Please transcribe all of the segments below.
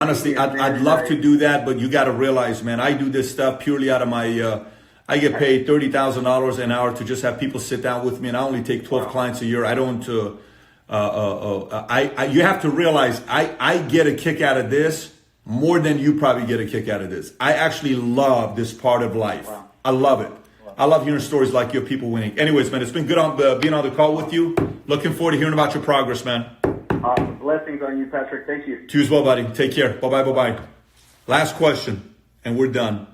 Honestly, I'd love to do that, but you got to realize, man, I do this stuff purely out of my, I get paid $30,000 an hour to just have people sit down with me, and I only take 12 clients a year. I don't, you have to realize, I get a kick out of this more than you probably get a kick out of this. I actually love this part of life. Wow. I love it. I love hearing stories like your people winning. Anyways, man, it's been good being on the call with you. Looking forward to hearing about your progress, man. Blessings on you, Patrick. Thank you. To you as well, buddy. Take care. Bye-bye, bye-bye. Last question, and we're done.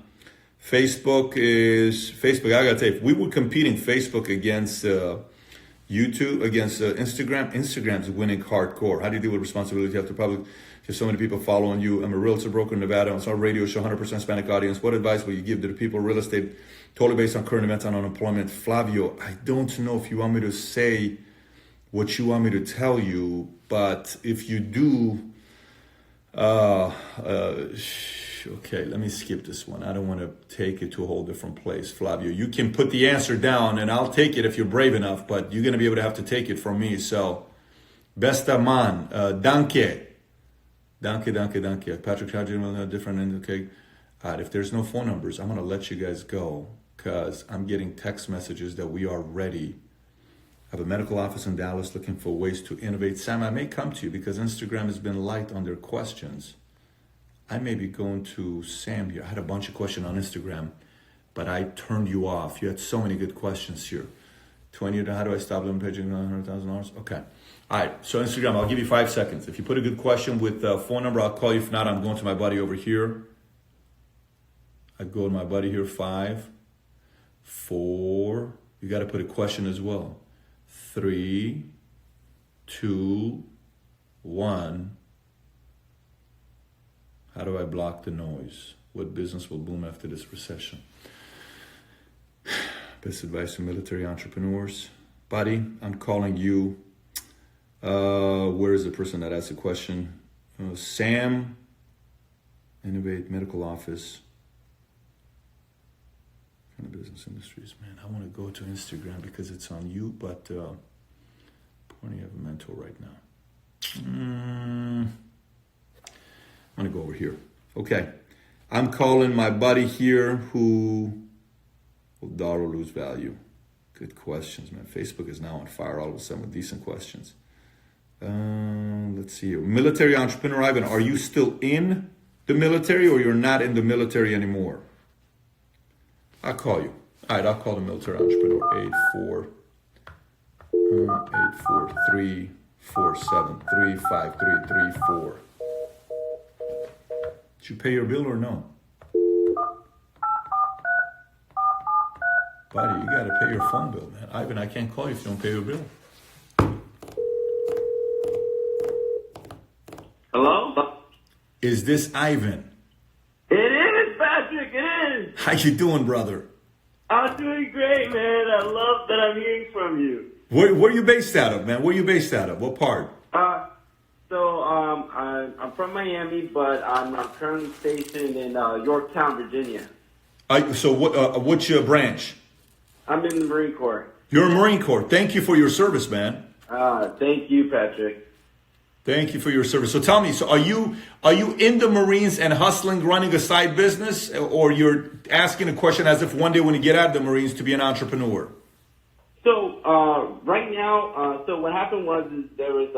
Facebook, I gotta tell you, if we were competing Facebook against YouTube, against Instagram, Instagram's winning hardcore. How do you deal with responsibility after public? There's so many people following you. I'm a realtor, broker in Nevada. On our radio show, 100% Hispanic audience. What advice will you give to the people real estate, totally based on current events on unemployment? Flavio, I don't know if you want me to say what you want me to tell you, but if you do, okay, let me skip this one. I don't want to take it to a whole different place. Flavio, you can put the answer down and I'll take it if you're brave enough, but you're going to be able to have to take it from me. So, best Armand, danke. Danke. Patrick, how do you know different? Okay. All right, if there's no phone numbers, I'm going to let you guys go because I'm getting text messages that we are ready. I have a medical office in Dallas looking for ways to innovate. Sam, I may come to you because Instagram has been light on their questions. I may be going to Sam here. I had a bunch of questions on Instagram, but I turned you off. You had so many good questions here. 20, how do I stop them paging $100,000? Okay. All right, so Instagram, I'll give you 5 seconds. If you put a good question with a phone number, I'll call you. If not, I'm going to my buddy over here. I go to my buddy here, 5, 4. You got to put a question as well. 3, 2, 1. How do I block the noise? What business will boom after this recession? Best advice to military entrepreneurs. Buddy, I'm calling you. Where is the person that asked the question? Sam, Innovate Medical Office. Kind of business industries, man. I want to go to Instagram because it's on you, but plenty of a mentor right now. I'm going to go over here. Okay. I'm calling my buddy here who will dollar lose value. Good questions, man. Facebook is now on fire all of a sudden with decent questions. Let's see here. Military entrepreneur Ivan, are you still in the military or you're not in the military anymore? I'll call you. All right, I'll call the military entrepreneur. 843 473 Did you pay your bill or no? Buddy, you got to pay your phone bill, man. Ivan, I can't call you if you don't pay your bill. Hello? Is this Ivan? It is, Patrick, it is. How you doing, brother? I'm doing great, man. I love that I'm hearing from you. Where are you based out of, man? Where are you based out of? What part? I'm from Miami, but I'm currently stationed in Yorktown, Virginia. So what's your branch? I'm in the Marine Corps. You're a Marine Corps. Thank you for your service, man. Thank you, Patrick. Thank you for your service. So tell me, so are you in the Marines and hustling, running a side business, or you're asking a question as if one day when you get out of the Marines to be an entrepreneur? So right now, so what happened was there was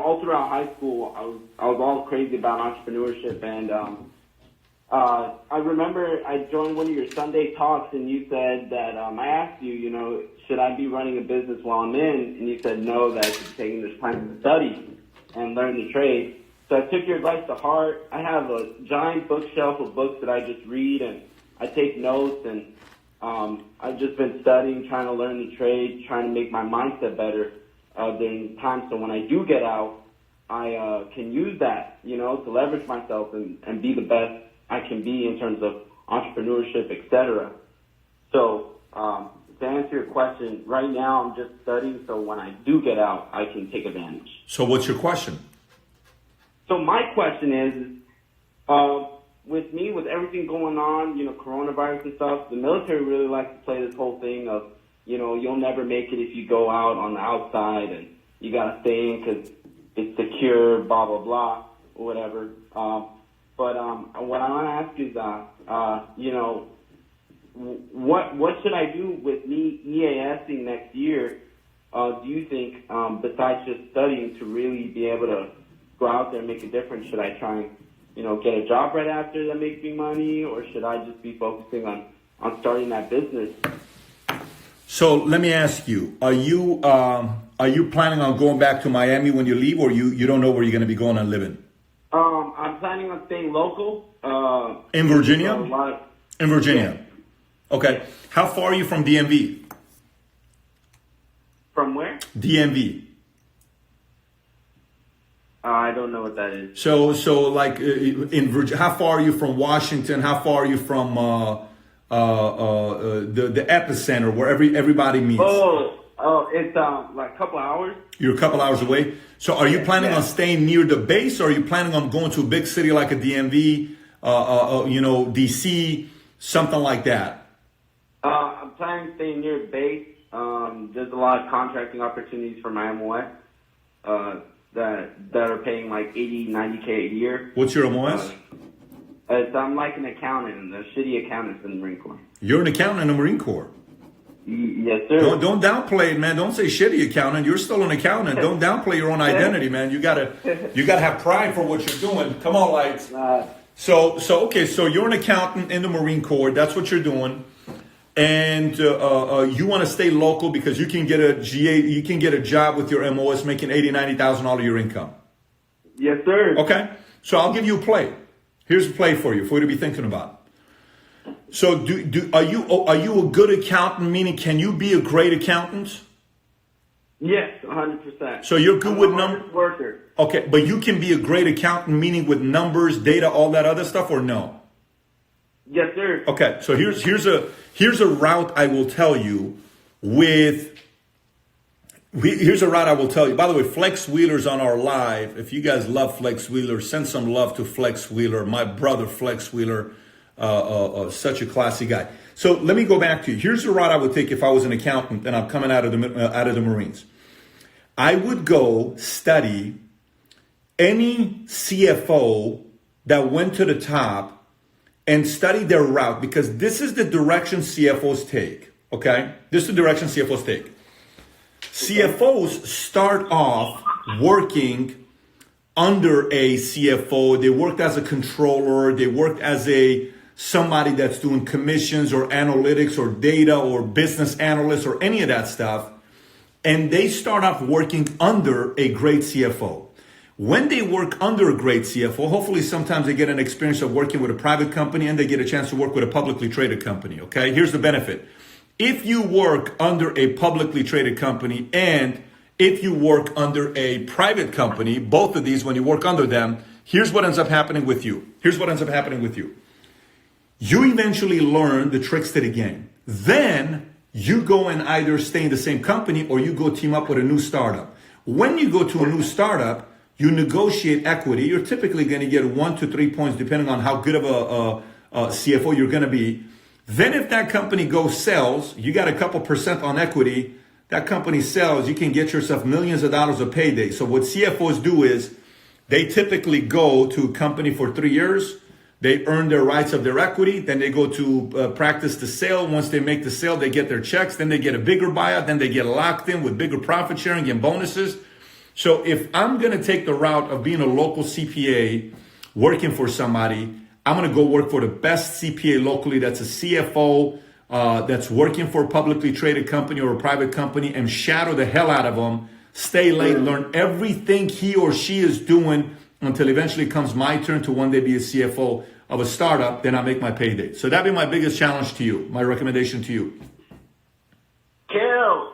all throughout high school, I was all crazy about entrepreneurship, and I remember I joined one of your Sunday talks, and you said that I asked you, should I be running a business while I'm in? And you said no, that I should be taking this time to study and learn the trade. So I took your advice to heart. I have a giant bookshelf of books that I just read, and I take notes, and I've just been studying, trying to learn the trade, trying to make my mindset better during time. So when I do get out, I can use that, to leverage myself and be the best I can be in terms of entrepreneurship, etc. So to answer your question, right now I'm just studying, so when I do get out, I can take advantage. So what's your question? So my question is, with me, with everything going on, coronavirus and stuff, the military really likes to play this whole thing of, you'll never make it if you go out on the outside, and you got to stay in because it's secure, blah, blah, blah. whatever. But what I want to ask is, what should I do with me EASing next year? Do you think, besides just studying, to really be able to go out there and make a difference? Should I try and, get a job right after that makes me money, or should I just be focusing on starting that business? So let me ask you: Are you planning on going back to Miami when you leave, or you don't know where you're going to be going and living? I'm planning on staying local. In Virginia? In Virginia. Yeah. Okay. How far are you from DMV? From where? DMV. I don't know what that is. So like in Virginia, how far are you from Washington? How far are you from the epicenter where everybody meets? Oh, it's like a couple hours. You're a couple hours away. So are you planning on staying near the base, or are you planning on going to a big city like a DMV, DC, something like that? I'm planning to stay near the base. There's a lot of contracting opportunities for my MOS that are paying like 80, 90K a year. What's your MOS? I'm like an accountant, a shitty accountant in the Marine Corps. You're an accountant in the Marine Corps. Yes, sir. Don't downplay it, man. Don't say shitty accountant. You're still an accountant. Don't downplay your own identity, man. You gotta have pride for what you're doing. Come on, lights. So you're an accountant in the Marine Corps. That's what you're doing, and you want to stay local because you can get a job with your MOS making $80,000-$90,000 of your income. Yes, sir. Okay, so I'll give you a play. Here's a play for you to be thinking about. So are you a good accountant? Meaning, can you be a great accountant? Yes, 100%. So you're good with numbers. Worker. Okay, but you can be a great accountant, meaning with numbers, data, all that other stuff, or no? Yes, sir. Okay, so here's a route I will tell you. Here's a route I will tell you. By the way, Flex Wheeler's on our live. If you guys love Flex Wheeler, send some love to Flex Wheeler. My brother Flex Wheeler. Such a classy guy. So let me go back to you. Here's the route I would take if I was an accountant and I'm coming out of the Marines. I would go study any CFO that went to the top and study their route, because this is the direction CFOs take. Okay, this is the direction CFOs take. CFOs start off working under a CFO. They worked as a controller. They worked as somebody that's doing commissions or analytics or data or business analyst or any of that stuff. And they start off working under a great CFO. When they work under a great CFO, hopefully sometimes they get an experience of working with a private company and they get a chance to work with a publicly traded company. Okay, here's the benefit. If you work under a publicly traded company and if you work under a private company, both of these, when you work under them, here's what ends up happening with you. You eventually learn the tricks to the game. Then you go and either stay in the same company or you go team up with a new startup. When you go to a new startup, you negotiate equity. You're typically going to get 1 to 3 points depending on how good of a CFO you're going to be. Then if that company sells, you got a couple percent on equity. That company sells, you can get yourself millions of dollars of payday. So what CFOs do is they typically go to a company for 3 years. They earn their rights of their equity. Then they go to practice the sale. Once they make the sale, they get their checks. Then they get a bigger buyout. Then they get locked in with bigger profit sharing and bonuses. So if I'm going to take the route of being a local CPA, working for somebody, I'm going to go work for the best CPA locally that's a CFO, that's working for a publicly traded company or a private company, and shadow the hell out of them, stay late, learn everything he or she is doing until eventually comes my turn to one day be a CFO of a startup. Then I make my payday. So that'd be my biggest challenge to you, my recommendation to you. Kill.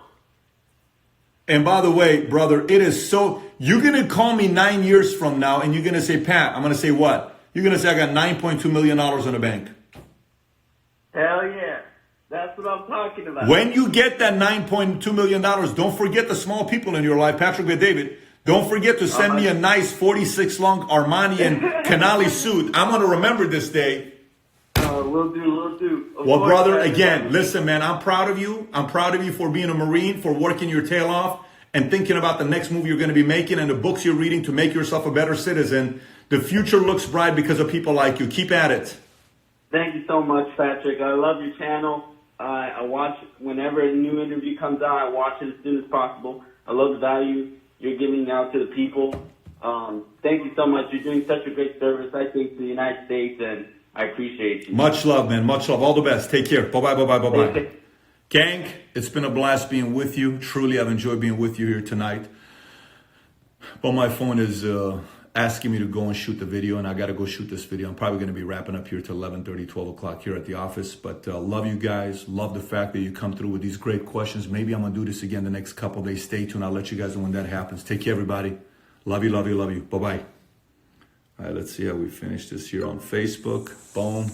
And by the way, brother, it is so, you're going to call me 9 years from now and you're going to say, Pat, I'm going to say what? You're going to say I got $9.2 million in the bank. Hell yeah. That's what I'm talking about. When you get that $9.2 million, don't forget the small people in your life. Patrick and David, don't forget to send me a nice 46 long Armani and Canali suit. I'm going to remember this day. We'll do. Well, brother, again, listen, man, I'm proud of you. I'm proud of you for being a Marine, for working your tail off and thinking about the next move you're going to be making and the books you're reading to make yourself a better citizen. The future looks bright because of people like you. Keep at it. Thank you so much, Patrick. I love your channel. I watch whenever a new interview comes out. I watch it as soon as possible. I love the value you're giving out to the people. Thank you so much. You're doing such a great service, I think, to the United States, and I appreciate you. Much love, man. Much love. All the best. Take care. Bye-bye, bye-bye, bye-bye. Okay. Gang, it's been a blast being with you. Truly, I've enjoyed being with you here tonight. But my phone is asking me to go and shoot the video, and I got to go shoot this video. I'm probably going to be wrapping up here till 11:30, 12 o'clock here at the office. But love you guys. Love the fact that you come through with these great questions. Maybe I'm going to do this again the next couple days. Stay tuned. I'll let you guys know when that happens. Take care, everybody. Love you, love you, love you. Bye-bye. All right, let's see how we finish this here on Facebook. Boom.